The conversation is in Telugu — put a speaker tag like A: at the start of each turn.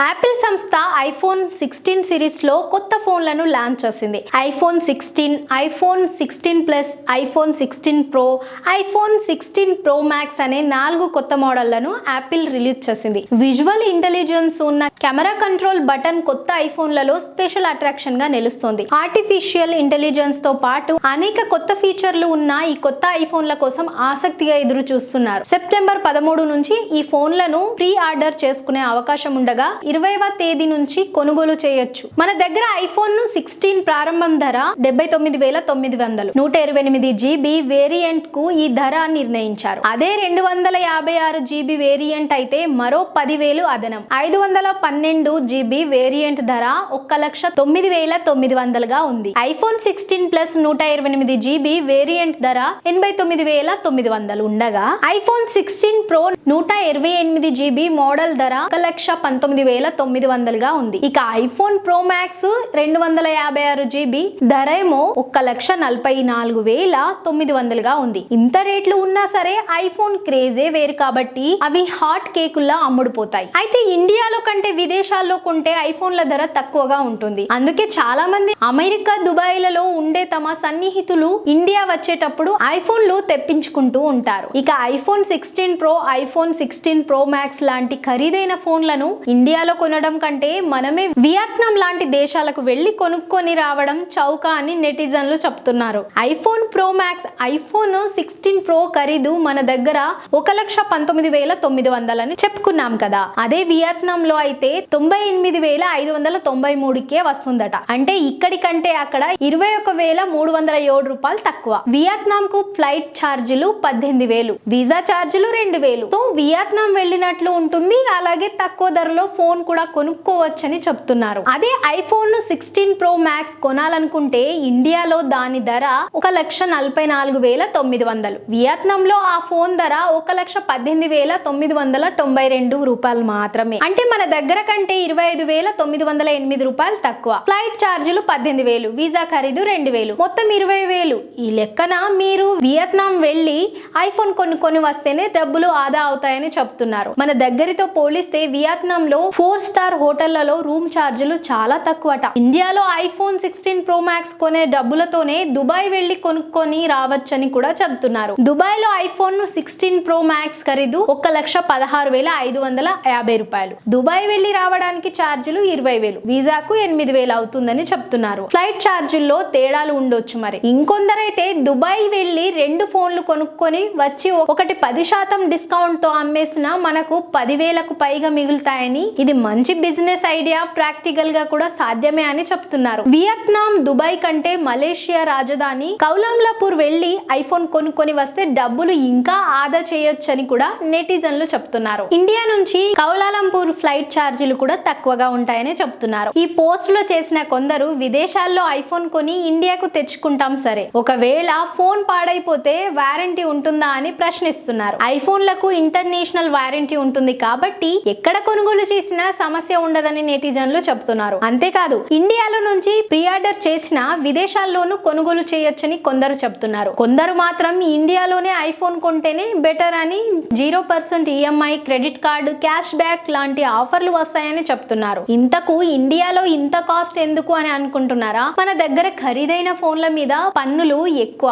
A: యాపిల్ సంస్థ ఐఫోన్ 16 సిరీస్లో కొత్త ఫోన్లను లాంచ్ చేసింది. IPhone 16, iPhone 16 plus, iPhone 16 pro, iPhone 16 pro max అనే 4 కొత్త మోడళ్లను యాపిల్ రిలీజ్ చేసింది. విజువల్ ఇంటెలిజెన్స్ ఉన్న కెమెరా కంట్రోల్ బటన్ కొత్త ఐఫోన్లలో స్పెషల్ అట్రాక్షన్ గా నిలుస్తోంది. ఆర్టిఫిషియల్ ఇంటెలిజెన్స్ తో పాటు అనేక కొత్త ఫీచర్లు ఉన్న ఈ కొత్త ఐఫోన్ల కోసం ఆసక్తిగా ఎదురు చూస్తున్నారు. సెప్టెంబర్ 13 నుంచి ఈ ఫోన్లను ప్రీ ఆర్డర్ చేసుకునే అవకాశం ఉండగా 20వ తేదీ నుంచి కొనుగోలు చేయొచ్చు. మన దగ్గర ఐఫోన్ 16 ప్రారంభం ధర 79,900. 128 GB వేరియంట్ కు ఈ ధర నిర్ణయించారు. అదే 256 GB వేరియంట్ అయితే మరో 10,000 అదనం. 512 GB వేరియంట్ ధర 1,09,900 గా ఉంది. ఐఫోన్ 16 ప్లస్ 128 GB వేరియంట్ ధర 89,900 ఉండగా ఐఫోన్ 16 ప్రో 128 GB మోడల్ ధర 1,19,900 గా ఉంది. ఇక ఐఫోన్ ప్రో మ్యాక్స్ 256 GB ధర ఏమో 1,44,900 గా ఉంది. ఇంత రేట్లు ఉన్నా సరే ఐఫోన్ క్రేజే వేరు కాబట్టి అవి హాట్ కేకుల్లా అమ్ముడుపోతాయి. అయితే ఇండియాలో కంటే విదేశాల్లో కొంటే ఐఫోన్ల ధర తక్కువగా ఉంటుంది. అందుకే చాలా మంది అమెరికా, దుబాయ్లలో ఉండే తమ సన్నిహితులు ఇండియా వచ్చేటప్పుడు ఐఫోన్లు తెప్పించుకుంటూ ఉంటారు. ఇక iPhone 16 pro, iPhone 16 pro max లాంటి ఖరీదైన ఫోన్లను ఇండియాలో కొనడం కంటే మనమే వియత్నాం లాంటి దేశాలకు వెళ్లి కొనుక్కొని రావడం చౌక అని నెటిజన్లు చెప్తున్నారు. IPhone pro max, iPhone 16 pro ఖరీదు మన దగ్గర 1,19,900 అని చెప్పుకున్నాం కదా. అదే వియత్నాం లో అయితే 98,593కే వస్తుందట. అంటే ఇక్కడి కంటే అక్కడ 21,307 రూపాయలు తక్కువ. వియత్నాం కు ఫ్లైట్ ఛార్జీలు 18,000, వీసా ఛార్జీలు 2,000. సో వియత్నాం వెళ్ళినట్లు ఉంటుంది. అలాగే తక్కువ ధరలో ఫోన్ కూడా కొనుక్కోవచ్చని చెప్తున్నారు. అదే ఐఫోన్ 16 ప్రో మ్యాక్స్ కొనాలనుకుంటే ఇండియాలో దాని ధర 1,44,900. వియత్నాంలో ఆ ఫోన్ ధర 1,18,992 రూపాయలు మాత్రమే. అంటే మన దగ్గర కంటే 25,908 రూపాయలు తక్కువ. ఫ్లైట్ ఛార్జీలు 18,000, వీసా ఖరీదు 2,000, మొత్తం 20,000. ఈ లెక్కన మీరు వియత్నాం వెళ్ళి ఐఫోన్ కొనుక్కొని వస్తేనే డబ్బులు ఆదా అవుతాయని చెప్తున్నారు. మన దగ్గరతో పోలిస్తే వియత్నాంలో 4 స్టార్ హోటళ్లలో రూమ్ ఛార్జీలు చాలా తక్కువట. ఇండియాలో ఐఫోన్ 16 ప్రో మ్యాక్స్ కొనే డబ్బులతోనే దుబాయ్ వెళ్లి కొనుక్కొని రావచ్చని కూడా చెబుతున్నారు. దుబాయ్ లో ఐఫోన్ 16 ప్రో మ్యాక్స్ ఖరీదు 1,16,550 రూపాయలు. దుబాయ్ వెళ్లి రావడానికి ఛార్జీలు 20,000, వీసాకు 8,000 అవుతుందని చెప్తున్నారు. ఫ్లైట్ ఛార్జీల్లో తేడాలు ఉండొచ్చు మరి. ఇంకొందరైతే దుబాయ్ వెళ్లి 2 ఫోన్లు కొనుక్కొని వచ్చి ఒకటి 10% డిస్కౌంట్ తో అమ్మేసినా మనకు 10,000కు పైగా మిగులుతాయని, ఇది మంచి బిజినెస్ ఐడియా, ప్రాక్టికల్ గా కూడా సాధ్యమే అని చెప్తున్నారు. వియత్నాం, దుబాయ్ కంటే మలేషియా రాజధాని కౌలాలంపూర్ వెళ్లి ఐఫోన్ కొనుక్కొని వస్తే డబ్బులు ఇంకా ఆదా చేయొచ్చని కూడా నెటిజన్లు చెప్తున్నారు. ఇండియా నుంచి కౌలాలంపూర్ ఫ్లైట్ ఛార్జీలు కూడా తక్కువగా ఉంటాయని చెప్తున్నారు. ఈ పోస్ట్ లో చేసిన కొందరు విదేశాల్లో ఐఫోన్ కొని ఇండియాకు తెచ్చుకుంటాం సరే, ఒకవేళ ఫోన్ పాడైపోతే వారంటీ ఉంటుందా అని ప్రశ్నిస్తున్నారు. ఐఫోన్లకు ఇంటర్నేషనల్ వారంటీ ఉంటుంది కాబట్టి ఎక్కడ కొనుగోలు చేసినా సమస్య ఉండదని నెటిజన్లు చెప్తున్నారు. అంతేకాదు ఇండియాలో నుంచి ప్రీ ఆర్డర్ చేసిన విదేశాల్లోనూ కొనుగోలు చేయొచ్చని కొందరు చెప్తున్నారు. కొందరు మాత్రం ఇండియాలోనే ఐఫోన్ కొంటేనే బెటర్ అని 0% EMI, credit card, cash back లాంటి ఆఫర్లు వస్తాయని చెప్తున్నారు. ఇంతకు ఇండియాలో ఇంత కాస్ట్ ఎందుకు అని అనుకుంటున్నారా? మన దగ్గర ఖరీదైన ఫోన్ల మీద పన్నులు ఎక్కువ.